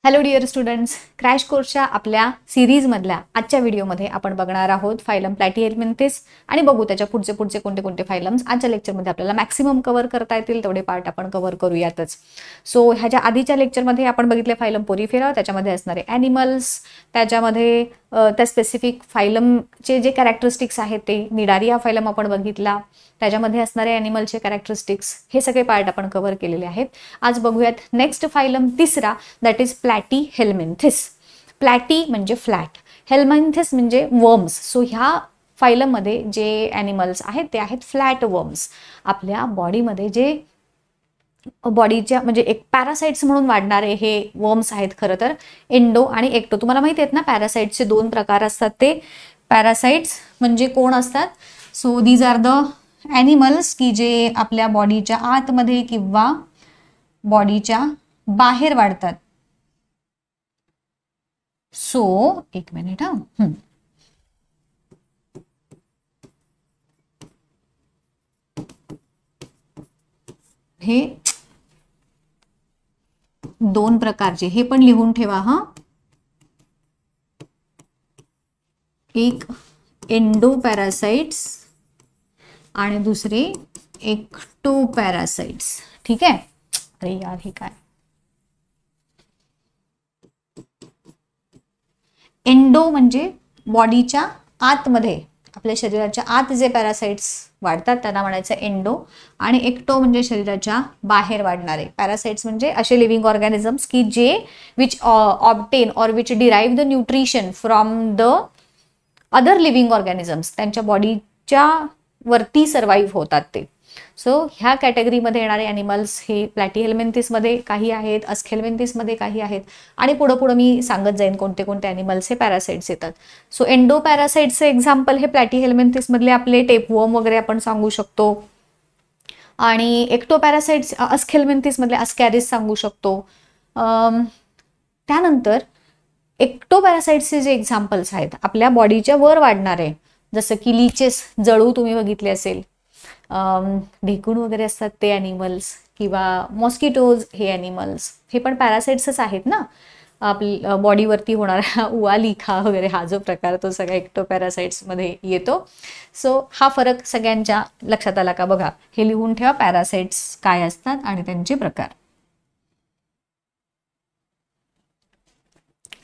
Hello dear students, crash कोर्सच्या आपल्या सिरीजमधल्या आजच्या व्हिडिओमध्ये आपण बघणार आहोत फायलम प्लॅटीहेल्मिंथेस आणि बघू त्याच्या पुढचे पुढचे कोणते कोणते फायलम्स आजच्या लेक्चरमध्ये आपल्याला मॅक्सिमम कव्हर करता येतील तेवढे पार्ट आपण कव्हर करूयातच. सो ह्याच्या आधीच्या लेक्चरमध्ये आपण बघितले फायलम पोरीफेरा, त्याच्यामध्ये असणारे ॲनिमल्स, त्याच्यामध्ये त्या स्पेसिफिक फायलमचे जे कॅरेक्टरिस्टिक्स आहेत ते निडारिया फायलम आपण बघितला, त्याच्यामध्ये असणारे ॲनिमलचे कॅरेक्टरिस्टिक्स हे सगळे पार्ट आपण कव्हर केलेले आहेत. आज बघूयात नेक्स्ट फायलम तिसरा, दॅट इज प्लॅटीहेल्मिंथेस. प्लॅटी म्हणजे फ्लॅट, हेल्मिंथेस म्हणजे वर्म्स. सो ह्या फायलममध्ये जे ॲनिमल्स आहेत ते आहेत फ्लॅट वर्म्स. आपल्या बॉडीमध्ये जे बॉडीच्या म्हणजे एक पॅरासाइट्स म्हणून वाढणारे हे वर्म्स आहेत खरं तर, एंडो आणि एक्टो. तुम्हाला माहिती आहेत ना, पॅरासाइट्सचे दोन प्रकार असतात. ते पॅरासाइट्स म्हणजे कोण असतात? So these are the animals की जे आपल्या बॉडीच्या आतमध्ये किंवा बॉडीच्या बाहेर वाढतात. सो एक मिनिट हे दोन प्रकारचे हे पण लिहून ठेवा हा. एक एंडो पॅरासाइट्स आणि दुसरे एक्टो पॅरासाइट्स. ठीक आहे. अरे यार हे काय, एंडो म्हणजे बॉडीच्या आतमध्ये, आपल्या शरीराच्या आत जे पॅरासाइट्स वाढतात त्यांना म्हणायचं एंडो, आणि एक्टो म्हणजे शरीराच्या बाहेर वाढणारे पॅरासाइट्स. म्हणजे असे लिव्हिंग ऑर्गॅनिझम्स की जे which obtain or which derive the nutrition from the other living organisms, त्यांच्या बॉडीच्या वरती सर्वाईव्ह होतात ते. सो ह्या कॅटेगरीमध्ये येणारे ॲनिमल्स हे प्लॅटीहेल्मिंथेसमध्ये काही आहेत, अस्खेल्मिंथेसमध्ये काही आहेत, आणि पुढं पुढं मी सांगत जाईन कोणते कोणते ॲनिमल्स हे पॅरासाइट्स येतात. सो एंडो पॅरासाइट्सचे एक्झाम्पल हे प्लॅटीहेल्मिंथेसमधले आपले टेपवर्म वगैरे आपण सांगू शकतो, आणि एक्टो पॅरासाइट्स अस्खेल्मिंथेसमधले अस्कॅरिस सांगू शकतो. त्यानंतर एक्टो पॅरासाइट्सचे जे एक्झाम्पल्स आहेत आपल्या बॉडीच्या वर वाढणारे, जसं की लिचेस, जळू तुम्ही बघितले असेल, ढेकूण वगैरे असतात ते ॲनिमल्स, किंवा मॉस्किटोज हे ॲनिमल्स, हे पण पॅरासाइट्सच आहेत ना. आपल्या बॉडीवरती होणारा उआलिखा वगैरे हा जो प्रकार तो सगळा एक्टो पॅरासाइट्समध्ये येतो. सो हा फरक सगळ्यांच्या लक्षात आला का बघा. हे लिहून ठेवा, पॅरासाइट्स काय असतात आणि त्यांचे प्रकार.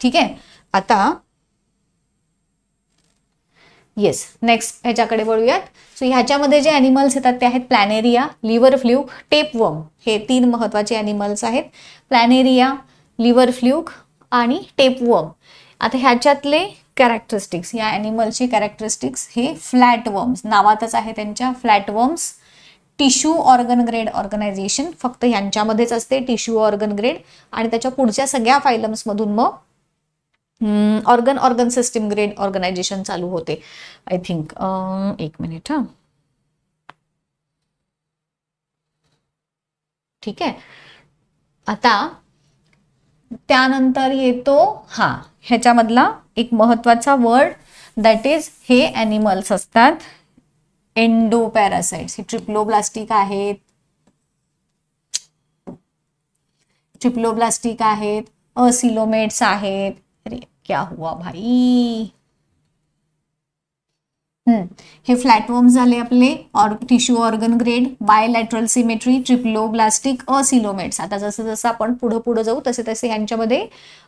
ठीक आहे. आता येस, नेक्स्ट ह्याच्याकडे वळूयात. सो ह्याच्यामध्ये जे ॲनिमल्स येतात ते आहेत प्लॅनेरिया, लिव्हर फ्ल्यूक, टेपवर्म. हे तीन महत्त्वाचे ॲनिमल्स आहेत, प्लॅनेरिया, लिव्हर फ्ल्यूक आणि टेपवर्म. आता ह्याच्यातले कॅरेक्टरिस्टिक्स, या ॲनिमलचे कॅरेक्टरिस्टिक्स हे फ्लॅट वर्म्स, नावातच आहे त्यांच्या flat worms. Tissue organ grade organisation फक्त ह्यांच्यामध्येच असते, टिश्यू ऑर्गन ग्रेड, आणि त्याच्या पुढच्या सगळ्या फायलम्समधून मग ऑर्गन सिस्टीम ग्रेड ऑर्गनायझेशन चालू होते. आय थिंक एक मिनिट हा. ठीक आहे. आता त्यानंतर येतो ह्याच्यामधला एक महत्वाचा वर्ड, दॅट इज हे ॲनिमल्स असतात एंडो पॅरासाइट्स. हे ट्रिप्लोब्लास्टिक आहेत, असिलोमेट्स आहेत. अरे क्या हुआ भाई. हे फ्लॅटवर्म्स झाले आपले tissue organ grade, bilateral symmetry, triploblastic, acoelomates. आता जसं जसं आपण पुढे जाऊ तसे तसे यांच्यामध्ये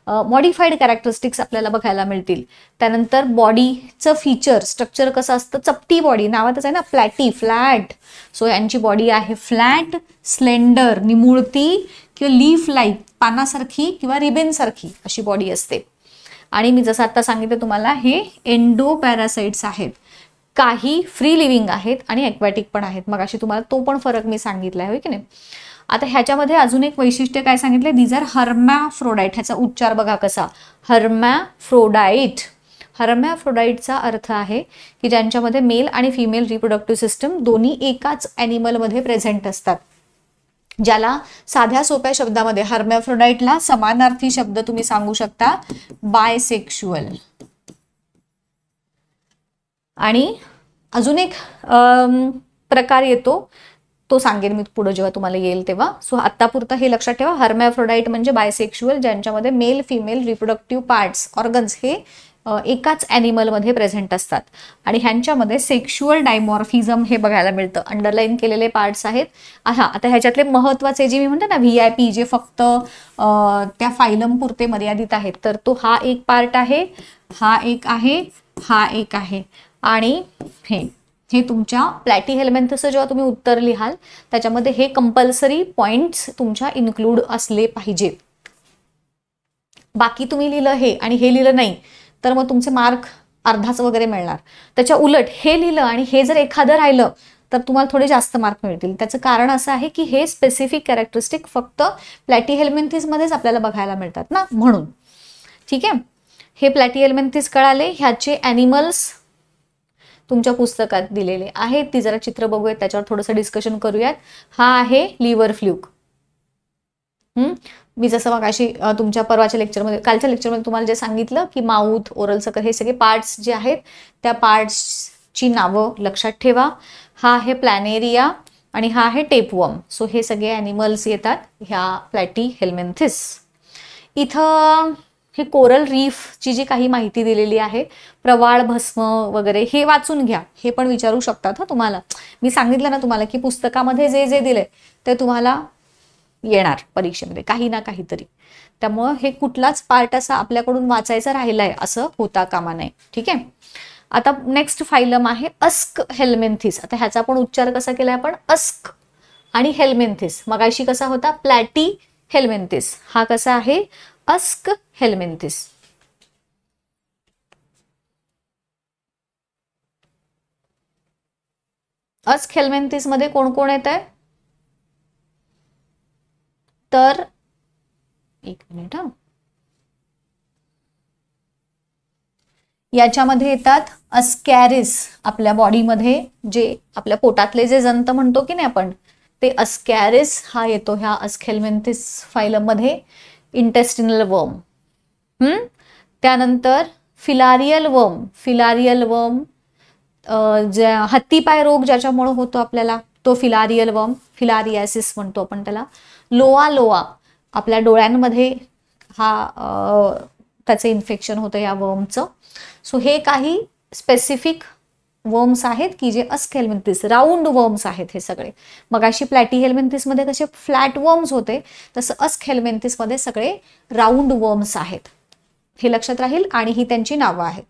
मॉडिफाईड कॅरेक्टरिस्टिक्स आपल्याला बघायला मिळतील. त्यानंतर बॉडीचं फीचर स्ट्रक्चर कसं असतं, चपटी बॉडी, नावातच आहे ना फ्लॅटी, फ्लॅट. सो यांची बॉडी आहे फ्लॅट, स्लेंडर, निमुळती किंवा लीफ लाईक, पानासारखी किंवा रिबेनसारखी अशी बॉडी असते. आणि मी जसं आता सांगितलं तुम्हाला, हे एंडो पॅरासाइट्स आहेत. काही फ्री लिव्हिंग आहेत आणि ॲक्वॅटिक पण आहेत. मग अशी तुम्हाला तो पण फरक मी सांगितला आहे की नाही. आता ह्याच्यामध्ये अजून एक वैशिष्ट्य काय सांगितलं, दीज आर हर्मॅफ्रोडाईट. ह्याचा उच्चार बघा कसा, हर्मॅफ्रोडाईट. हर्मॅफ्रोडाईटचा अर्थ आहे की ज्यांच्यामध्ये मेल आणि फिमेल रिप्रोडक्टिव्ह सिस्टम दोन्ही एकाच ॲनिमलमध्ये प्रेझेंट असतात. ज्याला साध्या सोप्या शब्दामध्ये हर्मॅफ्रोडाईटला समानार्थी शब्द तुम्ही सांगू शकता बायसेक्शुअल. आणि अजून एक प्रकार येतो तो सांगेन मी पुढे जेव्हा तुम्हाला येईल तेव्हा. सो आत्तापुरतं हे लक्षात ठेवा. हर्मॅफ्रोडाईट म्हणजे बायसेक्शुअल, ज्यांच्यामध्ये male female reproductive parts organs हे एकाच ॲनिमलमध्ये प्रेझेंट असतात आणि ह्यांच्यामध्ये सेक्शुअल डायमॉर्फिझम हे बघायला मिळतं. अंडरलाईन केलेले पार्ट्स आहेत. आता ह्याच्यातले महत्त्वाचे जे मी म्हणते ना VIP जे फक्त त्या फायलम पुरते मर्यादित आहेत, तर तो हा एक पार्ट आहे, हा एक आहे, हा एक आहे आणि हे तुमच्या प्लॅटीहेल्मिंथसचं जेव्हा तुम्ही उत्तर लिहाल त्याच्यामध्ये हे कंपल्सरी पॉइंट्स तुमच्या इन्क्लूड असले पाहिजेत. बाकी तुम्ही लिहिलं हे आणि हे लिहिलं नाही तर मग तुमचे मार्क अर्धाच वगैरे मिळणार. त्याच्या उलट हे लिहिलं आणि हे जर एखादं राहिलं तर तुम्हाला थोडे जास्त मार्क मिळतील. त्याचं कारण असं आहे की हे स्पेसिफिक कॅरेक्टरिस्टिक फक्त प्लॅटीहेल्मिंथसमध्येच आपल्याला बघायला मिळतात ना, म्हणून. ठीक आहे, हे प्लॅटीहेल्मिंथस कळाले. ह्याचे ॲनिमल्स तुमच्या पुस्तकात दिलेले आहेत. ती जरा चित्र बघूयात, त्याच्यावर थोडंसं डिस्कशन करूयात. हा आहे लिव्हर फ्लूक. मी जसं मग अशी तुमच्या परवाच्या लेक्चरमध्ये, कालच्या लेक्चरमध्ये तुम्हाला जे सांगितलं की माउथ, ओरल सकर हे सगळे पार्ट्स जे आहेत त्या पार्ट्सची नावं लक्षात ठेवा. हा आहे प्लॅनेरिया आणि हा आहे टेपवर्म. सो हे सगळे ॲनिमल्स येतात ह्या प्लॅटीहेल्मिंथस. इथं हे कोरल रीफची जी काही माहिती दिलेली आहे, प्रवाळ भस्म वगैरे, हे वाचून घ्या. हे पण विचारू शकतात तुम्हाला. मी सांगितलं ना तुम्हाला की पुस्तकामध्ये जे जे दिले ते तुम्हाला येणार परीक्षेमध्ये काही ना काहीतरी. त्यामुळं हे कुठलाच पार्ट असा आपल्याकडून वाचायचा राहिलाय असं होता कामा नये. ठीक आहे. आता नेक्स्ट फायलम आहे अस्क हेल्मिंथिस. आता ह्याचा पण उच्चार कसा केलाय आपण, अस्क आणि हेल्मिंथिस. मगाशी कसा होता प्लॅटी हेल्मिंथिस, हा कसा आहे अस्क हेल्मिंथिस. अस्क हेल्मिंथिस मध्ये कोण कोण येत आहे तर, एक मिनिट हा, याच्यामध्ये येतात अस्कॅरिस. आपल्या बॉडीमध्ये जे आपल्या पोटातले जे जंत म्हणतो की नाही आपण, ते अस्कॅरिस हा येतो ह्या अस्क हेल्मिंथिस फायलम मध्ये. इंटेस्टिनल वर्म. त्यानंतर फिलारियल वर्म. फिलारियल वर्म ज्या हत्तीपाय रोग ज्याच्यामुळे होतो आपल्याला, तो फिलारियल वर्म, फिलारियासिस म्हणतो आपण त्याला. लोआ लोआ, आपल्या डोळ्यांमध्ये हा त्याचं इन्फेक्शन होतं या वर्मचं. सो हे काही स्पेसिफिक वर्म्स आहेत की जे अस्क हेल्मिंथिस, राऊंड वर्म्स आहेत हे सगळे. मग अशी प्लॅटीहेल्मिंथिस मध्ये कसे फ्लॅट वर्म्स होते, तसं अस्क हेल्मिंथिस मध्ये सगळे राऊंड वर्म्स आहेत. हे लक्षात राहील आणि ही त्यांची नावं आहेत.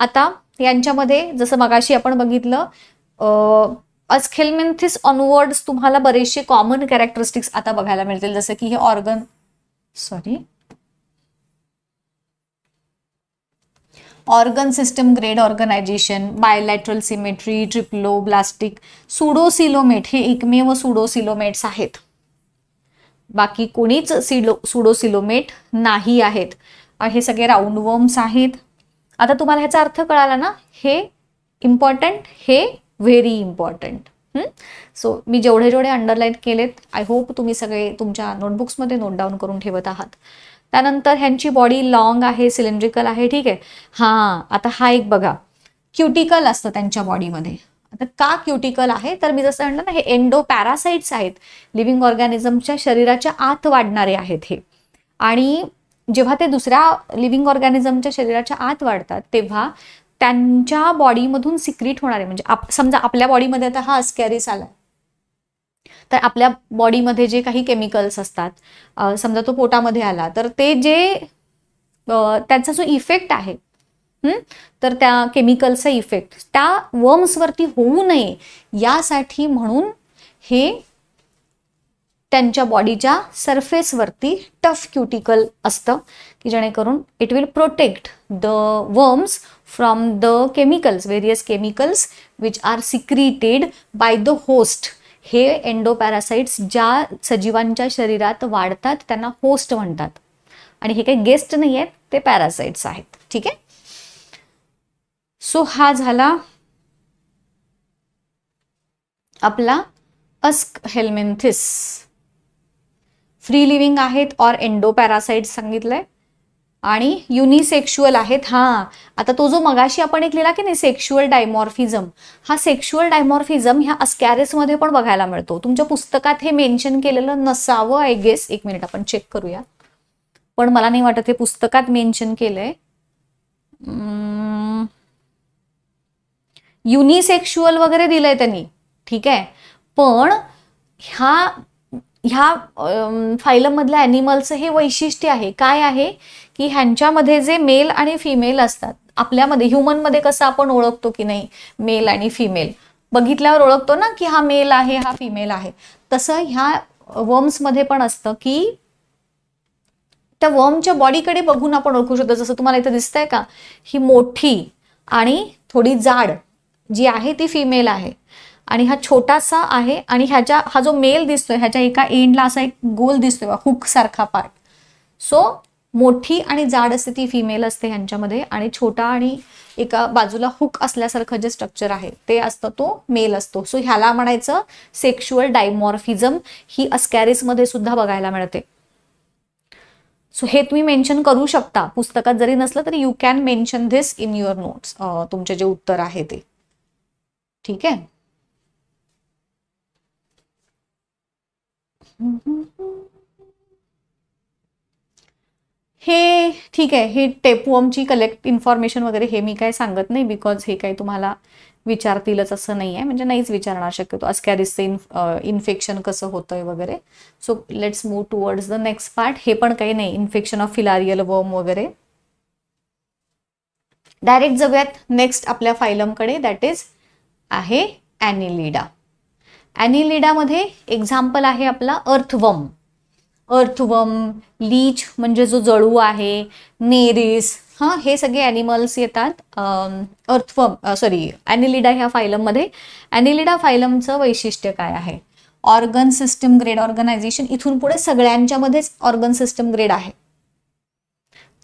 आता यांच्यामध्ये जसं मगाशी आपण बघितलं, अस्क हेल्मिंथिस ऑनवर्ड्स तुम्हाला बरेचसे कॉमन कॅरेक्टरिस्टिक्स आता बघायला मिळतील. जसं की हे organ system grade organisation, bilateral symmetry, triploblastic, pseudocoelomate, हे एकमेव सुडोसिलोमेट्स आहेत. बाकी कोणीच सुडोसिलोमेट नाही आहेत. हे सगळे राऊंड वर्म्स आहेत. आता तुम्हाला ह्याचा अर्थ कळाला ना, हे इम्पॉर्टंट, हे व्हेरी इम्पॉर्टंट. सो मी जेवढे जेवढे अंडरलाईन केलेत, आय होप तुम्ही सगळे तुमच्या नोटबुक्समध्ये नोट डाऊन करून ठेवत आहात. त्यानंतर ह्यांची बॉडी लॉंग आहे, सिलेंड्रिकल आहे. ठीक आहे. आता हा एक बघा, क्युटिकल असतं त्यांच्या बॉडीमध्ये. आता का क्युटिकल आहे तर मी जसं म्हणलं ना, हे एंडो पॅरासाइट्स आहेत, लिव्हिंग ऑर्गॅनिझमच्या शरीराच्या आत वाढणारे आहेत हे. आणि जेव्हा ते दुसऱ्या लिव्हिंग ऑर्गॅनिझमच्या शरीराच्या आत वाढतात तेव्हा त्यांच्या बॉडीमधून सिक्रीट होणारे, म्हणजे समजा आपल्या बॉडीमध्ये आता हा अस्कॅरिस आला तर आपल्या बॉडीमध्ये जे काही केमिकल्स असतात, समजा तो पोटामध्ये आला तर ते जे त्याचा जो इफेक्ट आहे, तर त्या केमिकलचा इफेक्ट त्या वर्म्सवरती होऊ नये यासाठी म्हणून हे त्यांच्या बॉडीच्या सरफेसवरती टफ क्युटिकल असतं की जेणेकरून it will protect the worms from the chemicals, various chemicals which are secreted by the host. हे एंडोपॅरासाइट्स ज्या सजीवांच्या शरीरात वाढतात त्यांना होस्ट म्हणतात आणि हे काही गेस्ट नाही आहेत, ते पॅरासाइट्स आहेत. ठीक आहे. सो हा झाला आपला अस्क हेल्मिंथिस. फ्री लिव्हिंग आहेत और एंडोपॅरासाइट्स सांगितलंय. आणि युनिसेक्शुअल आहेत. हा, आता तो जो मगाशी आपण एक लिहिला की नाही सेक्शुअल डायमॉर्फिझम, हा सेक्शुअल डायमॉर्फिझम ह्या अस्कॅरिसमध्ये पण बघायला मिळतो. तुमच्या पुस्तकात हे मेन्शन केलेलं नसावं आय गेस. एक मिनिट आपण चेक करूया, पण मला नाही वाटत हे पुस्तकात मेन्शन केलंय. युनिसेक्शुअल वगैरे दिलंय त्यांनी, ठीक आहे, पण ह्या फायलम मधल्या ॲनिमल्सचं हे वैशिष्ट्य आहे. काय आहे की ह्यांच्यामध्ये जे मेल आणि फिमेल असतात, आपल्यामध्ये ह्युमनमध्ये कसं आपण ओळखतो की नाही मेल आणि फिमेल, बघितल्यावर ओळखतो ना की हा मेल आहे हा फिमेल आहे, तसं ह्या वर्म्समध्ये पण असतं की त्या वर्मच्या बॉडीकडे बघून आपण ओळखू शकतो. जसं तुम्हाला इथं दिसतंय का, ही मोठी आणि थोडी जाड जी आहे ती फिमेल आहे आणि हा छोटासा आहे आणि हा जो मेल दिसतोय ह्याच्या एका एंडला असा एक गोल दिसतोय हुक सारखा पार्ट. सो मोठी आणि जाड असते ती फिमेल असते ह्यांच्यामध्ये आणि छोटा आणि एका बाजूला हुक असल्यासारखं जे स्ट्रक्चर आहे ते असतं तो मेल असतो. सो ह्याला म्हणायचं सेक्शुअल डायमॉर्फिझम. ही अस्कॅरिसमध्ये सुद्धा बघायला मिळते. सो हे तुम्ही मेन्शन करू शकता पुस्तकात जरी नसलं तरी you can mention this in your notes, तुमचे जे उत्तर आहे ते, ठीक आहे. हे ठीक आहे, हे टेपवर्मची कलेक्ट इन्फॉर्मेशन वगैरे हे मी काय सांगत नाही, बिकॉज हे काही तुम्हाला विचारतीलच असं नाही आहे, म्हणजे नाहीच विचारणार शक्यतो अस्कॅरिसचं इन्फेक्शन कसं होतंय वगैरे. So let's move towards the next part. हे पण काही नाही, इन्फेक्शन ऑफ फिलारियल वर्म वगैरे. डायरेक्ट जाऊयात नेक्स्ट आपल्या फायलमकडे, दॅट इज आहे ॲनिलिडा. ॲनिलिडामध्ये एक्झाम्पल आहे आपला अर्थवर्म. अर्थवर्म, लीच म्हणजे जो जळू आहे, नेरिस, हा हे सगळे ॲनिमल्स येतात ॲनिलिडा ह्या फायलममध्ये. ॲनिलिडा फायलमचं वैशिष्ट्य काय आहे, ऑर्गन सिस्टम ग्रेड ऑर्गनायझेशन. इथून पुढे सगळ्यांच्यामध्येच ऑर्गन सिस्टम ग्रेड आहे,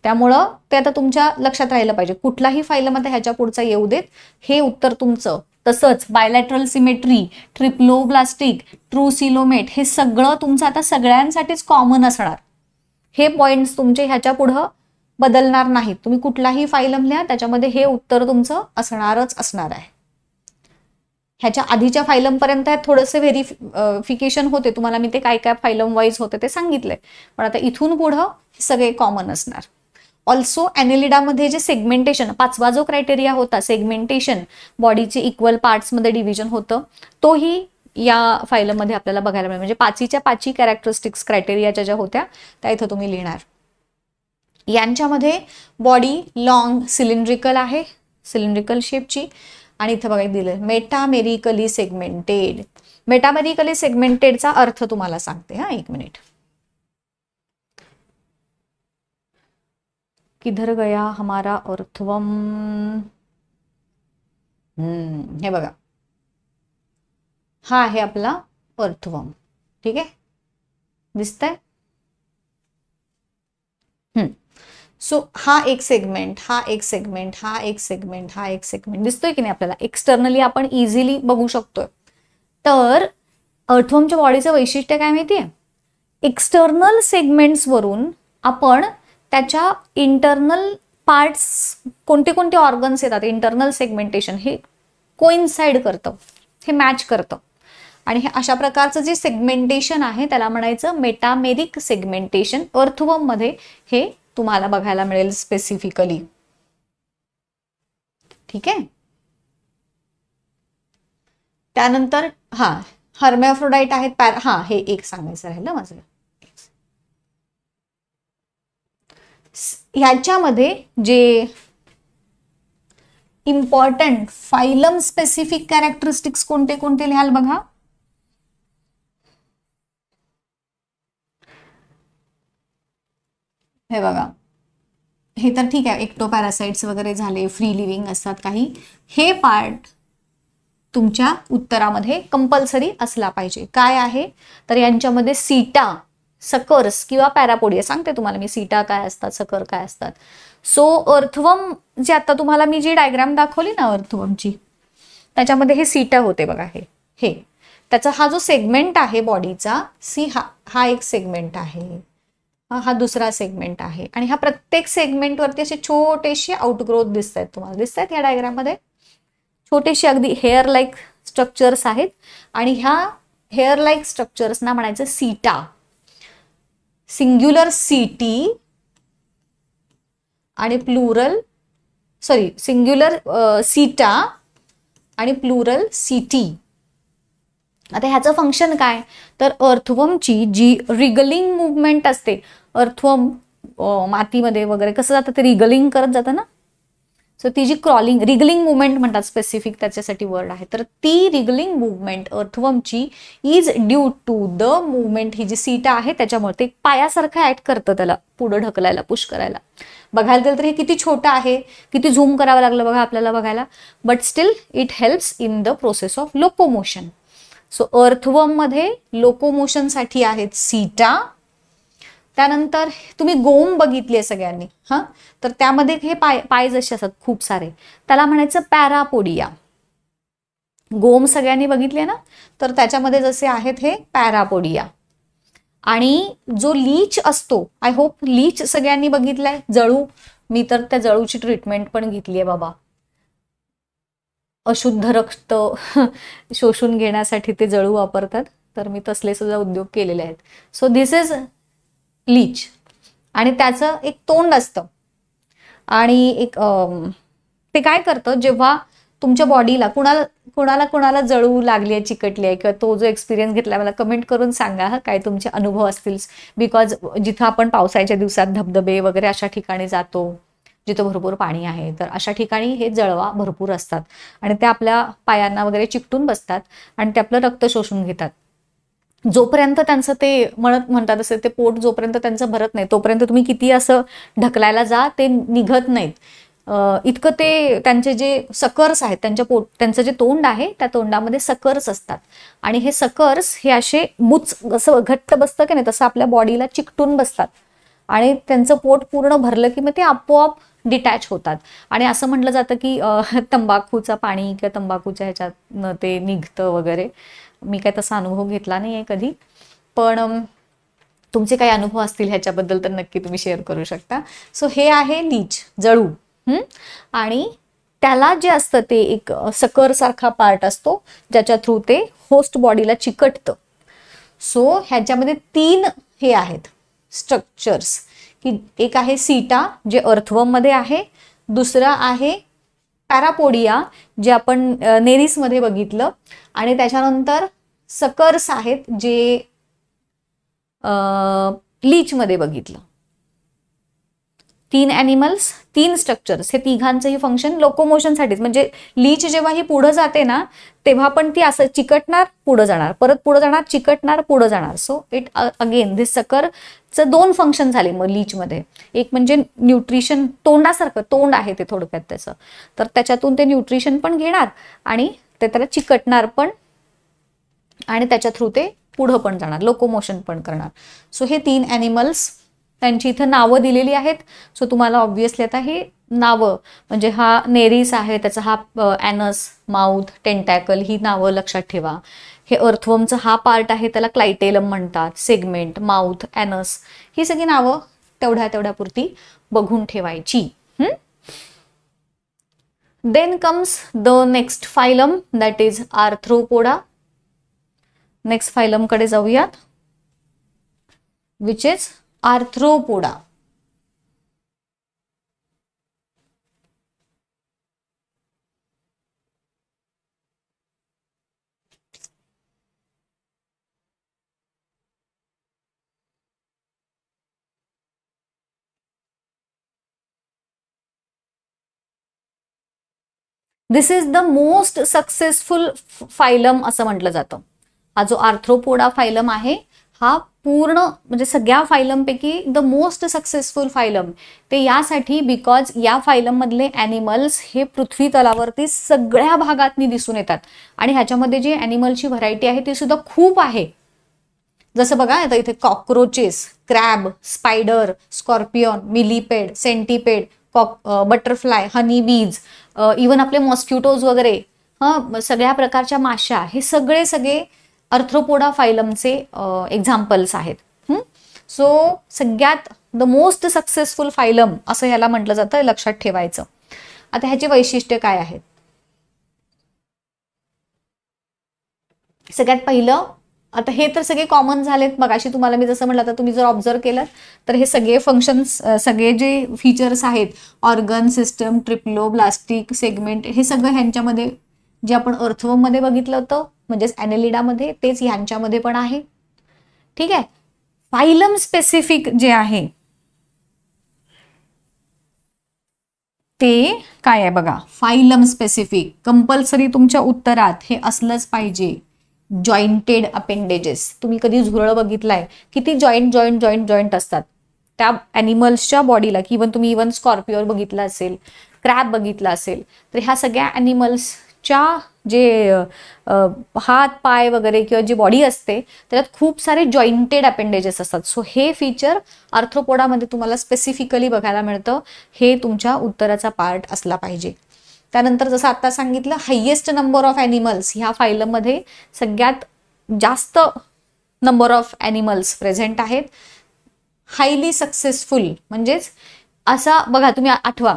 त्यामुळं ते आता तुमच्या लक्षात राहिलं पाहिजे. कुठलाही फायलम आता ह्याच्या पुढचा येऊ देत, हे उत्तर तुमचं. तसंच bilateral symmetry, triploblastic, true coelomate, हे सगळं तुमचं आता सगळ्यांसाठीच कॉमन असणार. हे पॉइंट्स तुमचे ह्याच्या पुढं बदलणार नाहीत. तुम्ही कुठलाही फायलम लिहा त्याच्यामध्ये हे उत्तर तुमचं असणारच असणार आहे. ह्याच्या आधीच्या फायलम पर्यंत थोडंसं व्हेरिफिकेशन होते, तुम्हाला मी ते काय काय फायलम वाईज होते ते सांगितलंय, पण आता इथून पुढं हे सगळे कॉमन असणार. ऑल्सो ॲनिलिडामध्ये जे सेगमेंटेशन, 5वा जो क्रायटेरिया होता सेगमेंटेशन, बॉडीचे इक्वल पार्ट्समध्ये डिव्हिजन होतं, तोही या फायलमध्ये आपल्याला बघायला मिळेल. म्हणजे 5च्या 5 कॅरेक्टरिस्टिक्स क्रायटेरियाच्या ज्या होत्या त्या इथं तुम्ही लिहिणार. यांच्यामध्ये बॉडी लॉंग सिलेंड्रिकल आहे, सिलेंड्रिकल शेपची, आणि इथं बघा दिलं मेटामेरिकली सेगमेंटेड. मेटामेरिकली सेगमेंटेडचा अर्थ तुम्हाला सांगते हा, एक मिनिट. किधर गया हमारा अर्थवर्म, हे बघा, हा आहे आपला अर्थवर्म, ठीक आहे, दिसतंय. सो हा एक सेगमेंट, हा एक सेगमेंट, हा एक सेगमेंट, हा एक सेगमेंट दिसतोय की नाही आपल्याला, एक्सटर्नली आपण इझिली बघू शकतोय. तर अर्थवर्मच्या बॉडीचं वैशिष्ट्य काय माहितीये, एक्सटर्नल सेगमेंट्स वरून आपण त्याच्या इंटरनल पार्ट्स, कोणते कोणते ऑर्गन्स येतात, इंटरनल सेगमेंटेशन हे कोइन्साइड करतं, हे मॅच करतं. आणि हे अशा प्रकारचं जे सेगमेंटेशन आहे त्याला म्हणायचं मेटामेरिक सेगमेंटेशन. अर्थवर्म मध्ये हे तुम्हाला बघायला मिळेल स्पेसिफिकली, ठीक आहे. त्यानंतर हर्मॅफ्रोडाईट आहेत, हे एक सांगायचं राहिलं माझं. ह्याच्यामध्ये जे इम्पॉर्टंट फायलम स्पेसिफिक कॅरेक्टरिस्टिक्स कोणते कोणते लिहाल बघा. हे बघा, हे तर ठीक आहे, एक्टोपॅरासाइट्स वगैरे झाले, फ्री लिव्हिंग असतात काही, हे पार्ट तुमच्या उत्तरामध्ये कंपल्सरी असला पाहिजे. काय आहे तर यांच्यामध्ये सीटा, सकर्स किंवा पॅरापोडिया, सांगते तुम्हाला मी सीटा काय असतात, सकर काय असतात. सो अर्थवर्म जे आता तुम्हाला मी जी डायग्राम दाखवली ना अर्थवर्मची, त्याच्यामध्ये हे सीटा होते बघा, हे त्याचा हा जो सेगमेंट आहे बॉडीचा, सी हा एक सेगमेंट आहे, हा दुसरा सेगमेंट आहे आणि ह्या प्रत्येक सेगमेंटवरती असे छोटेसे आउटग्रोथ दिसत आहेत, तुम्हाला दिसत आहेत या डायग्राममध्ये छोटेसे अगदी हेअर लाईक स्ट्रक्चर्स आहेत आणि ह्या हेअर लाईक स्ट्रक्चर्सना म्हणायचं सीटा, सिंग्युलर सीटी आणि प्लुरल सिंग्युलर सीटा आणि प्लुरल सीटी. आता ह्याचं फंक्शन काय तर अर्थवर्मची जी रिगलिंग मुवमेंट असते, अर्थवर्म मातीमध्ये वगैरे कसं जातं ते रिगलिंग करत जातं ना, सो ती जी क्रॉलिंग रिगलिंग मुवमेंट म्हणतात, स्पेसिफिक त्याच्यासाठी वर्ड आहे, तर ती रिगलिंग मुवमेंट अर्थवर्मची is due to the movement, ही जी सीटा आहे त्याच्यामुळे ते पायासारखं ऍक्ट करतं त्याला पुढे ढकलायला, पुश करायला. बघायला गेलं तर हे किती छोटं आहे, किती झूम करावं लागलं बघा आपल्याला बघायला, but still it helps in the process of locomotion. So earthworm मध्ये लोकोमोशनसाठी आहेत सीटा. त्यानंतर तुम्ही गोम बघितले सगळ्यांनी, हा, तर त्यामध्ये हे पाय जसे असतात खूप सारे, त्याला म्हणायचं पॅरापोडिया. गोम सगळ्यांनी बघितले ना, तर त्याच्यामध्ये जसे आहेत हे पॅरापोडिया. आणि जो लीच असतो, आय होप लीच सगळ्यांनी बघितलाय, जळू. मी तर त्या जळूची ट्रीटमेंट पण घेतली आहे बाबा, अशुद्ध रक्त शोषून घेण्यासाठी ते जळू वापरतात, तर मी तसले सुद्धा उद्योग केलेले आहेत. सो दिस इज लीच आणि त्याचं एक तोंड असतं आणि एक ते काय करतं, जेव्हा तुमच्या बॉडीला कुणाला जळू लागली आहे, चिकटली आहे, किंवा तो जो एक्सपिरियन्स घेतला मला कमेंट करून सांगा काय तुमचे अनुभव असतील. बिकॉज जिथं आपण पावसाळ्याच्या दिवसात धबधबे वगैरे अशा ठिकाणी जातो जिथं भरपूर पाणी आहे, तर अशा ठिकाणी हे जळवा भरपूर असतात आणि ते आपल्या पायांना वगैरे चिकटून बसतात आणि ते आपलं रक्त शोषून घेतात. जोपर्यंत त्यांचं ते म्हणतात असं ते पोट जोपर्यंत त्यांचं भरत नाही तोपर्यंत तुम्ही किती असं ढकलायला जा ते निघत नाहीत. इतकं ते त्यांचे जे सकर्स आहेत, त्यांचं जे तोंड आहे त्या तोंडामध्ये सकर्स असतात आणि हे सकर्स हे असे असं घट्ट बसतं की नाही तसं आपल्या बॉडीला चिकटून बसतात आणि त्यांचं पोट पूर्ण भरलं की मग ते आपोआप डिटॅच होतात. आणि असं म्हटलं जातं की तंबाखूचा पाणी किंवा तंबाखूच्या ह्याच्यातनं ते निघतं वगैरे. मी काय तसा अनुभव घेतला नाही आहे कधी, पण तुमचे काही अनुभव असतील ह्याच्याबद्दल तर नक्की तुम्ही शेअर करू शकता. सो हे आहे लीच, जळू. आणि त्याला जे असतं ते एक सकर सारखा पार्ट असतो ज्याच्या थ्रू ते होस्ट बॉडीला चिकटतं. सो ह्याच्यामध्ये 3 हे आहेत स्ट्रक्चर्स, की एक आहे सीटा जे अर्थवर्म मध्ये आहे, दुसरा आहे पॅरापोडिया जे आपण नेरिसमध्ये बघितलं, आणि त्याच्यानंतर सकर्स आहेत जे लीच मध्ये बघितलं. 3 ॲनिमल्स 3 स्ट्रक्चर्स, हे तिघांचंही फंक्शन लोकोमोशनसाठीच. म्हणजे लीच जेव्हा ही पुढे जाते ना तेव्हा पण ती असं चिकटणार पुढे जाणार, परत पुढे जाणार, चिकटणार पुढे जाणार. सो इट अगेन दिस सकरचं 2 फंक्शन झाले मग लीच मध्ये. एक म्हणजे न्यूट्रिशन, तोंडासारखं तोंड आहे ते थोडक्यात त्याचं, तर त्याच्यातून ते न्यूट्रिशन पण घेणार आणि ते त्याला चिकटणार पण आणि त्याच्या थ्रू ते पुढं पण जाणार, लोकोमोशन पण करणार. सो हे 3 ॲनिमल्स, त्यांची इथं नावं दिलेली आहेत. सो तुम्हाला ऑब्व्हियसली आता हे नावं म्हणजे हा नेरिस आहे त्याचा हा ॲनस, माउथ, टेंटॅकल ही नावं लक्षात ठेवा. हे अर्थवर्मचं हा पार्ट आहे त्याला क्लायटेलम म्हणतात, सेगमेंट, माउथ, ॲनस, ही सगळी नावं तेवढ्यापुरती बघून ठेवायची. Then comes the next phylum that is Arthropoda. Next phylum कडे जाऊयात, which is Arthropoda. This is the most successful phylum असं म्हटलं जातं. हा जो आर्थ्रोपोडा फायलम आहे हा पूर्ण म्हणजे सगळ्या फायलमपैकी द मोस्ट सक्सेसफुल फायलम. ते यासाठी बिकॉज या फायलम मधले ॲनिमल्स हे पृथ्वी तलावरती सगळ्या भागातनी दिसून येतात आणि ह्याच्यामध्ये जी ॲनिमलची व्हरायटी आहे ती सुद्धा खूप आहे. जसं बघा आता इथे cockroaches, crab, spider, scorpion, millipede, centipede, butterfly, honey bees, even आपले मॉस्किटोज वगैरे, सगळ्या प्रकारच्या माश्या, हे सगळे आर्थ्रोपोडा फायलमचे एक्झाम्पल्स आहेत. सो सगळ्यात द मोस्ट सक्सेसफुल फायलम असं ह्याला म्हटलं जातं, लक्षात ठेवायचं. आता ह्याची वैशिष्ट्य काय आहेत? सगळ्यात पहिलं, आता हे तर सगळे कॉमन झालेत. मगाशी तुम्हाला मी जसं म्हटलं, आता तुम्ही जर ऑब्झर्व केलं तर हे सगळे फंक्शन्स, सगळे जे फीचर्स आहेत, ऑर्गन सिस्टम, ट्रिप्लोब्लास्टिक सेगमेंट, हे सगळं ह्यांच्यामध्ये जे आपण अर्थवर्म मध्ये बघितलं होतं म्हणजेच ॲनेलिडामध्ये, तेच ह्यांच्यामध्ये पण आहे. ठीक आहे. फायलम स्पेसिफिक जे आहे ते काय आहे बघा. फायलम स्पेसिफिक कंपल्सरी तुमच्या उत्तरात हे असलंच पाहिजे. जॉईंटेड अपेंडेजेस. तुम्ही कधी झुरळ बघितलाय? किती जॉईंट जॉईंट जॉईंट जॉईंट असतात त्या ॲनिमल्सच्या बॉडीला. इवन स्कॉर्पिओर बघितला असेल, क्रॅब बघितला असेल, तर ह्या सगळ्या ॲनिमल्सच्या जे हात पाय वगैरे किंवा जी बॉडी असते त्यात खूप सारे जॉईंटेड अपेंडेजेस असतात. सो हे फीचर आर्थ्रोपोडामध्ये तुम्हाला स्पेसिफिकली बघायला मिळतं. हे तुमच्या उत्तराचा पार्ट असला पाहिजे. त्यानंतर जसं आता सांगितलं, हायेस्ट नंबर ऑफ ॲनिमल्स, ह्या फायलममध्ये सगळ्यात जास्त नंबर ऑफ ॲनिमल्स प्रेझेंट आहेत. हायली सक्सेसफुल म्हणजेच असा बघा, तुम्ही आठवा,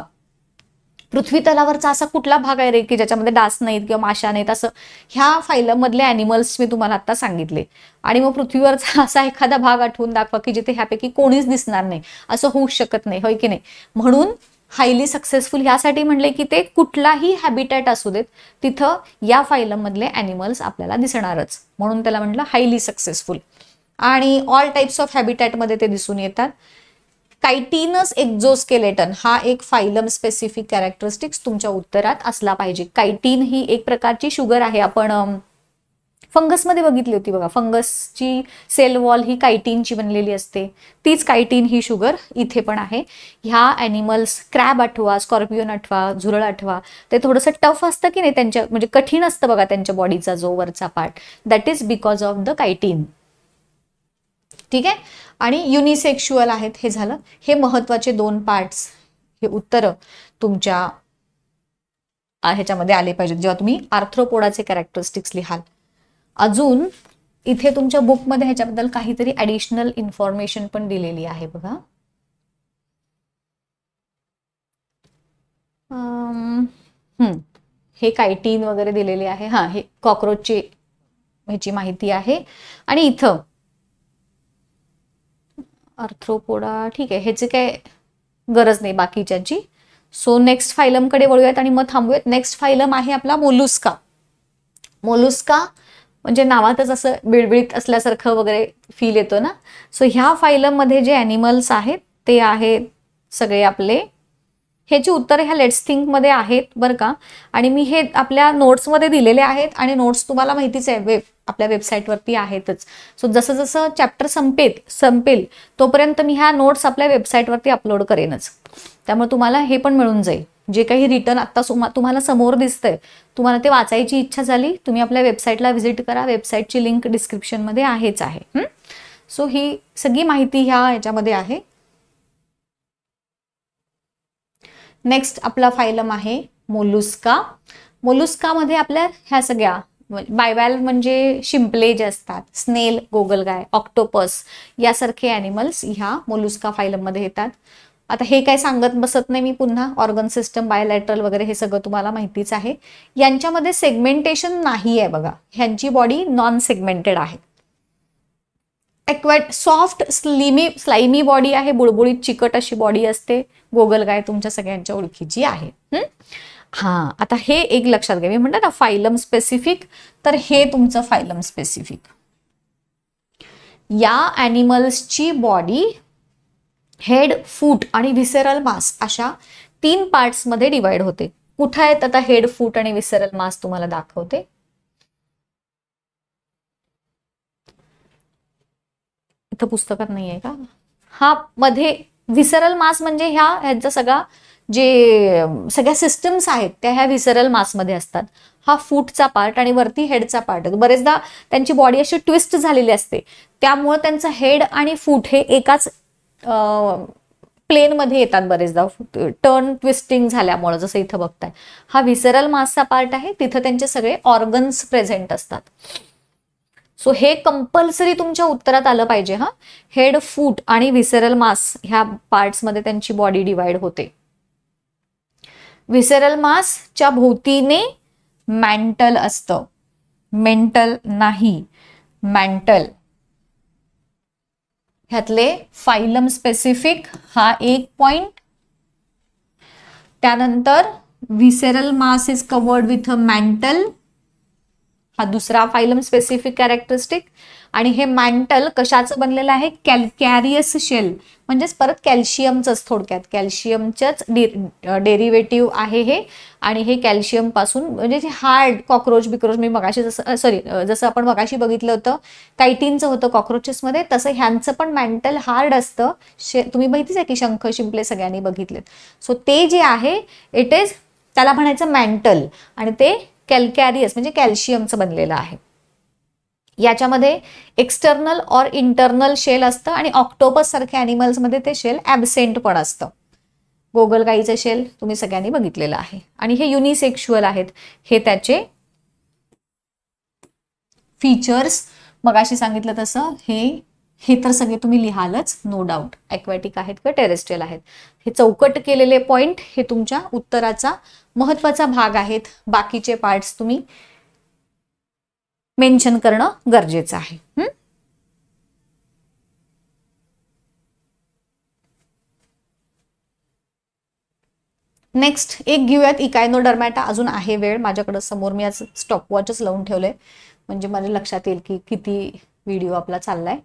पृथ्वी तलावरचा असा कुठला भाग आहे रे की ज्याच्यामध्ये डास नाहीत किंवा माशा नाहीत, असं ह्या फायलमधले ॲनिमल्स मी तुम्हाला आता सांगितले. आणि मग पृथ्वीवरचा असा एखादा भाग आठवून दाखवा की जिथे ह्यापैकी कोणीच दिसणार नाही, असं होऊ शकत नाही, होय की नाही. म्हणून हायली सक्सेसफुल ह्यासाठी म्हणले की ते कुठलाही हॅबिटॅट असू देत तिथं या फायलममधले ॲनिमल्स आपल्याला दिसणारच, म्हणून त्याला म्हटलं हायली सक्सेसफुल. आणि ऑल टाइप्स ऑफ हॅबिटॅटमध्ये ते दिसून येतात. कायटिनस एक्झोस्केलेटन हा एक फायलम स्पेसिफिक कॅरेक्टरिस्टिक्स तुमच्या उत्तरात असला पाहिजे. कायटिन ही एक प्रकारची शुगर आहे. आपण फंगसमध्ये बघितली होती बघा, फंगसची सेल वॉल ही कायटिनची बनलेली असते. तीच कायटिन ही शुगर इथे पण आहे. ह्या ॲनिमल्स, क्रॅब आठवा, स्कॉर्पिओन आठवा, झुरळ आठवा, ते थोडंसं टफ असतं की नाही त्यांच्या, म्हणजे कठीण असतं बघा त्यांच्या बॉडीचा जो वरचा part, that is because of the chitin. ठीक आहे. आणि युनिसेक्शुअल आहेत, हे झालं. हे महत्वाचे 2 पार्ट्स, हे उत्तर तुमच्या ह्याच्यामध्ये आले पाहिजेत जेव्हा तुम्ही आर्थ्रोपोडाचे कॅरेक्टरिस्टिक्स लिहाल. अजून इथे तुमच्या बुकमध्ये ह्याच्याबद्दल काहीतरी ऍडिशनल इन्फॉर्मेशन पण दिलेली आहे बघा. हे कायटिन वगैरे दिलेले आहे. हा, हे कॉकरोचची ह्याची माहिती आहे. आणि इथं आर्थ्रोपोडा, ठीक आहे, ह्याची काय गरज नाही बाकीच्याची. सो नेक्स्ट फायलमकडे वळूयात आणि मग थांबूयात. नेक्स्ट फायलम आहे आपला मोलुस्का. मोलुस्का म्हणजे नावातच असं बिळबिळीत असल्यासारखं वगैरे फील येतो ना. सो ह्या फायलममध्ये जे ॲनिमल्स आहेत ते आहेत सगळे आपले, ह्याची उत्तरं ह्या लेट्स थिंक मध्ये आहेत बरं का. आणि मी हे आपल्या नोट्समध्ये दिलेले आहेत आणि नोट्स तुम्हाला माहितीच आहे आपल्या वेबसाईटवरती आहेतच. सो जसं जसं चॅप्टर संपेल तोपर्यंत मी ह्या नोट्स आपल्या वेबसाईटवरती अपलोड करेनच. त्यामुळे तुम्हाला हे पण मिळून जाईल. जे काही रिटर्न आत्ता तुम्हाला समोर दिसतंय, तुम्हाला ते वाचायची इच्छा झाली, तुम्ही आपल्या वेबसाईटला व्हिजिट करा. वेबसाईटची लिंक डिस्क्रिप्शनमध्ये आहेच आहे. सो ही सगळी माहिती ह्याच्यामध्ये आहे. नेक्स्ट आपला फायलम आहे मोलुस्का. मोलुस्कामध्ये आपल्या ह्या सगळ्या बायवॅल म्हणजे शिंपले जे असतात, स्नेल, गोगलगाय, ऑक्टोपस यासारखे ॲनिमल्स ह्या मोलुस्का फायलममध्ये येतात. आता हे काय सांगत बसत नाही मी पुन्हा. ऑर्गन सिस्टम, बायलॅटरल वगैरे हे सगळं तुम्हाला माहितीच आहे. यांच्यामध्ये सेगमेंटेशन नाही आहे बघा. ह्यांची बॉडी नॉन सेगमेंटेड आहे. एक्वॅट सॉफ्ट स्लाइमी बॉडी आहे, बुळबुळीत चिकट अशी बॉडी असते. गोगलगाय तुमच्या सगळ्यांच्या ओळखीची आहे. हा, आता हे एक लक्षात घ्या. मी म्हणतो ना फायलम स्पेसिफिक, तर हे तुमचं फायलम स्पेसिफिक. या ॲनिमल्सची बॉडी हेड, फूट आणि व्हिसेरल मास अशा 3 पार्ट्समध्ये डिवाइड होते. कुठे आहेत आता हेड, फूट आणि व्हिसेरल मास तुम्हाला दाखवते. इथं पुस्तकात नाही आहे का? हा, मध्ये व्हिसरल मास म्हणजे ह्यांचा सगळा जे सगळ्या सिस्टम्स आहेत त्या ह्या व्हिसरल मासमध्ये असतात. हा फूटचा पार्ट आणि वरती हेडचा पार्ट. बरेचदा त्यांची बॉडी अशी ट्विस्ट झालेली असते, त्यामुळे त्यांचं हेड आणि फूट हे एकाच प्लेनमध्ये येतात. बरेचदा टर्न ट्विस्टिंग झाल्यामुळे, जसं इथं बघताय हा व्हिसरल मासचा पार्ट आहे. तिथं त्यांचे सगळे ऑर्गन्स प्रेझेंट असतात. सो हे कंपल्सरी तुमच्या उत्तरात आलं पाहिजे हा. हेड, फूट आणि व्हिसेरल मास ह्या पार्ट्समध्ये त्यांची बॉडी डिवाइड होते. व्हिसेरल मासच्या भोवतीने मॅन्टल असतं, मेंटल नाही, मॅन्टल. ह्यातले फायलम स्पेसिफिक हा एक पॉइंट. त्यानंतर visceral mass is covered with a mantle, हा दुसरा फायलम स्पेसिफिक कॅरेक्टरिस्टिक. आणि हे मॅन्टल कशाचं बनलेलं आहे? कॅल्कॅरियस शेल, म्हणजेच परत कॅल्शियमचंच, थोडक्यात कॅल्शियमच्याच डेरिव्हेटिव्ह आहे हे. आणि हे कॅल्शियम पासून म्हणजे जे हार्ड कॉक्रोच बिक्रोच मी मगाशी जसं आपण मगाशी बघितलं होतं कायटीनचं होतं कॉक्रोचेसमध्ये, तसं ह्यांचं पण मॅन्टल हार्ड असतं. तुम्ही माहितीच आहे की शंख शिंपले सगळ्यांनी बघितलेत. सो ते जे आहे इट इज, त्याला म्हणायचं मॅन्टल, आणि ते कॅल्कॅरियस म्हणजे कॅल्शियमचं बनलेलं आहे. याच्यामध्ये एक्सटर्नल और इंटरनल शेल असतं आणि ऑक्टोपस सारख्या ॲनिमल्समध्ये ते शेल ॲबसेंट पण असतं. गोगलगाईचं शेल तुम्ही सगळ्यांनी बघितलेलं आहे. आणि हे युनिसेक्शुअल आहेत, हे त्याचे फीचर्स. मगाशी सांगितलं तसं हे तर सगळे तुम्ही लिहालच नो डाऊट, ॲक्वॅटिक आहेत का टेरेस्ट्रियल आहेत. हे चौकट केलेले पॉइंट हे तुमच्या उत्तराचा महत्वाचा भाग आहेत. बाकीचे पार्ट्स तुम्ही मेन्शन करणं गरजेचं आहे. नेक्स्ट एक घेऊयात इकायनोडर्मॅटा. अजून आहे वेळ माझ्याकडे समोर, मी आज स्टॉपवॉचच लावून ठेवलंय म्हणजे माझ्या लक्षात येईल की किती व्हिडिओ आपला चाललाय.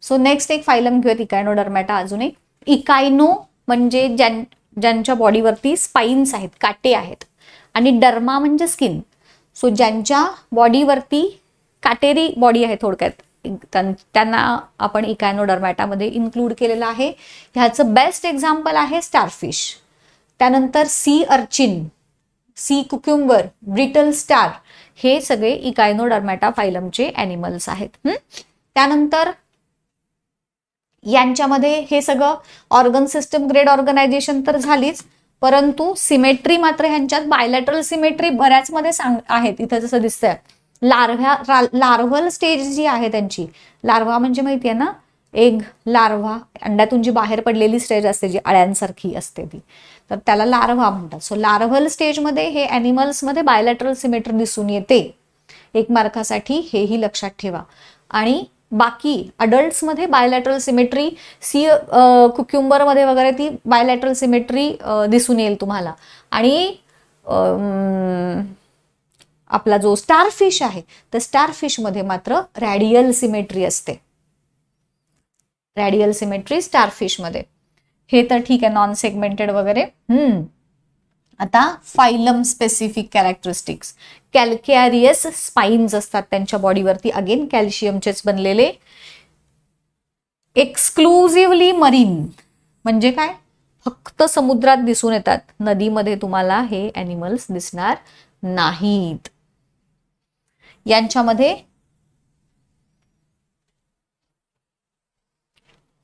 सो नेक्स्ट एक फायलम घेऊयात इकायनोडर्मॅटा. अजून एक इकायनो म्हणजे ज्यांच्या बॉडीवरती स्पाइन्स आहेत, काटे आहेत, आणि डर्मा म्हणजे स्किन. सो ज्यांच्या बॉडीवरती काटेरी बॉडी आहे थोडक्यात, त्यांना आपण इकायनोडर्मॅटामध्ये इन्क्लूड केलेलं आहे. ह्याचं बेस्ट एक्झाम्पल आहे स्टारफिश. त्यानंतर sea urchin, sea cucumber, brittle star, हे सगळे इकायनोडर्मॅटा फायलमचे ॲनिमल्स आहेत. त्यानंतर यांच्यामध्ये हे सगळं ऑर्गन सिस्टम ग्रेड ऑर्गनायझेशन तर झालीच, परंतु सिमेट्री मात्र ह्यांच्यात बायलॅटरल सिमेट्री बऱ्याच मध्ये आहेत. इथं जसं दिसतंय लार्व्हल स्टेज जी आहे त्यांची, लार्वा म्हणजे माहितीये ना, एग लार्वा, अंड्यातून जी बाहेर पडलेली स्टेज असते जी अळ्यांसारखी असते ती, तर त्याला लार्वा म्हणतात. सो लार्व्हल स्टेजमध्ये हे ॲनिमल्समध्ये बायलॅटरल सिमेट्री दिसून येते. एक मार्कासाठी हेही लक्षात ठेवा. आणि बाकी अडल्ट्समध्ये बायलॅटरल सिमेट्री, सी कुक्युम्बरमध्ये वगैरे ती बायलॅटरल सिमेट्री दिसून येईल तुम्हाला. आणि आपला जो स्टारफिश आहे तर स्टारफिशमध्ये मात्र रॅडियल सिमेट्री असते. रॅडियल सिमेट्री स्टारफिशमध्ये. हे तर ठीक आहे, नॉन सेगमेंटेड वगैरे. आता phylum specific characteristics. Calcareous spines असतात त्यांच्या बॉडीवरती, अगेन कॅल्शियमचेच बनलेले. एक्सक्लुझिव्हली मरीन म्हणजे काय? फक्त समुद्रात दिसून येतात, नदीमध्ये तुम्हाला हे ॲनिमल्स दिसणार नाहीत. यांच्यामध्ये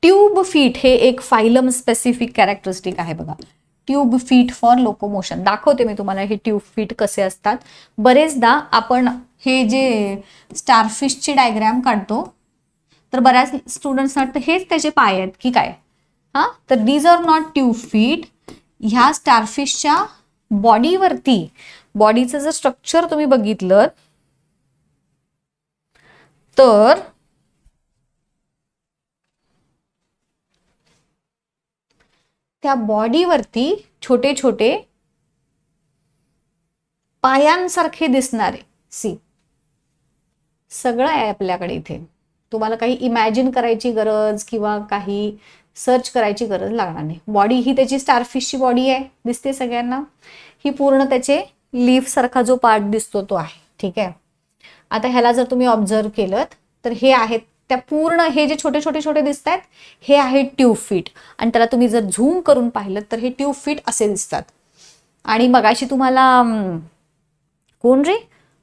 ट्यूब फीट हे एक फायलम स्पेसिफिक कॅरेक्टरिस्टिक आहे बघा. Tube feet for locomotion. दाखवते मी तुम्हाला हे ट्यूब फीट कसे असतात. बरेचदा आपण हे जे स्टारफिशची डायग्राम काढतो तर बऱ्याच स्टुडंट्सना वाटतं हेच त्याचे पाय आहेत की काय. तर these are not tube feet. ह्या स्टारफिशच्या बॉडीवरती, बॉडीचं जर स्ट्रक्चर तुम्ही बघितलं तर त्या बॉडीवरती छोटे छोटे पायांसारखे दिसणारे सगळं आहे आपल्याकडे इथे. तुम्हाला काही इमॅजिन करायची गरज किंवा काही सर्च करायची गरज लागणार नाही. बॉडी ही त्याची स्टारफिशची बॉडी आहे, दिसते सगळ्यांना. ही पूर्ण त्याचे लीफ सारखा जो पार्ट दिसतो तो आहे. ठीक आहे. आता ह्याला जर तुम्ही ऑब्झर्व केलं तर हे आहेत त्या पूर्ण, हे जे छोटे छोटे छोटे दिसत आहेत हे आहे ट्यूब फीट. आणि त्याला तुम्ही जर झूम करून पाहिलं तर हे ट्यूब फीट असे दिसतात. आणि मगाशी तुम्हाला कोण रे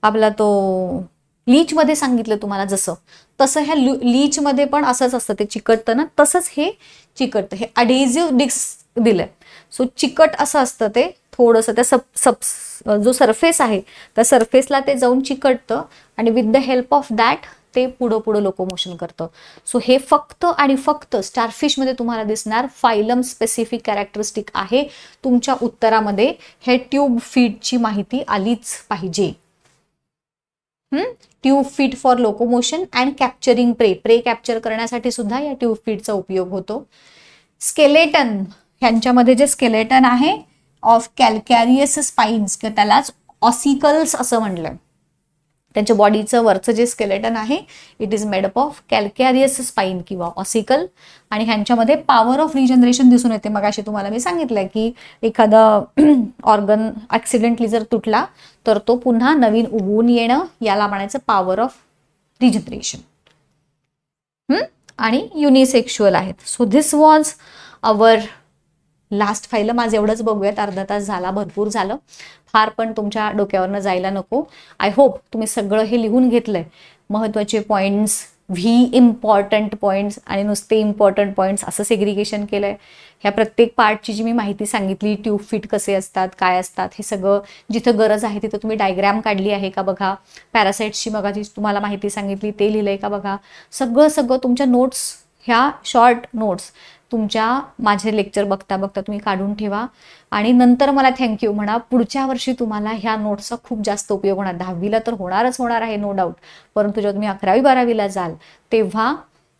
आपला तो लीच मध्ये सांगितलं तुम्हाला जसं, तसं ह्या लीच मध्ये पण असंच असतं, ते चिकटतं ना, तसंच हे चिकटतं. हे अडेझिव्ह डिस्क दिलंय. सो चिकट असं असतं ते थोडंसं, त्या जो सरफेस आहे त्या सरफेसला ते जाऊन चिकटतं आणि with the help of that ते पुढं पुढं लोकोमोशन करतं. सो हे फक्त आणि फक्त स्टारफिशमध्ये तुम्हाला दिसणार फायलम स्पेसिफिक कॅरेक्टरिस्टिक आहे. तुमच्या उत्तरामध्ये हे ट्यूब फीटची माहिती आलीच पाहिजे. Tube feet for locomotion and capturing प्रे कॅप्चर करण्यासाठी सुद्धा या ट्यूब फीटचा उपयोग होतो. स्केलेटन, ह्यांच्यामध्ये जे स्केलेटन आहे ऑफ कॅल्कॅरियस स्पाइन्स, किंवा त्यालाच ऑसिकल्स असं म्हणलंय. त्यांच्या बॉडीचं वरचं जे स्केलेटन आहे it is made up of calcareous spine किंवा ऑसिकल. आणि ह्यांच्यामध्ये पॉवर ऑफ रिजनरेशन दिसून येते. मग अशी तुम्हाला मी सांगितलं की एखादा ऑर्गन ऍक्सिडेंटली जर तुटला तर तो पुन्हा नवीन उगवून येणं, याला म्हणायचं पॉवर ऑफ रिजनरेशन. आणि युनिसेक्शुअल आहेत. So this was our last phylum. आज एवढंच बघूयात, अर्धा तास झाला, भरपूर झालं. फार पण तुमच्या डोक्यावरनं जायला नको. आय होप तुम्ही सगळं हे लिहून घेतलंय. महत्वाचे पॉइंट्स, व्ही इम्पॉर्टंट पॉइंट्स आणि नुसते इम्पॉर्टंट पॉइंट्स असं सेग्रिगेशन केलंय. ह्या प्रत्येक पार्टची जी मी माहिती सांगितली, ट्यूब फीट कसे असतात, काय असतात, हे सगळं जिथं गरज आहे तिथं तुम्ही डायग्राम काढली आहे का बघा. पॅरासाइट्सची मगाची तुम्हाला माहिती सांगितली ते लिहिलंय का बघा. सगळं तुमच्या नोट्स, ह्या शॉर्ट नोट्स तुमच्या माझे लेक्चर बघता बघता तुम्ही काढून ठेवा. आणि नंतर मला थँक्यू म्हणा. पुढच्या वर्षी तुम्हाला ह्या नोट्सचा खूप जास्त उपयोग होणार. 10वीला तर होणार आहे नो डाऊट, परंतु जेव्हा तुम्ही 11वी-12वीला जाल तेव्हा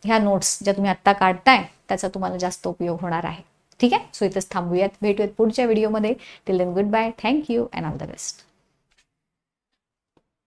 ह्या नोट्स ज्या तुम्ही आत्ता काढताय त्याचा तुम्हाला जास्त उपयोग होणार आहे. ठीक आहे. सो इथंच थांबूयात, भेटूयात पुढच्या व्हिडिओमध्ये. Till then goodbye, thank you and all the best.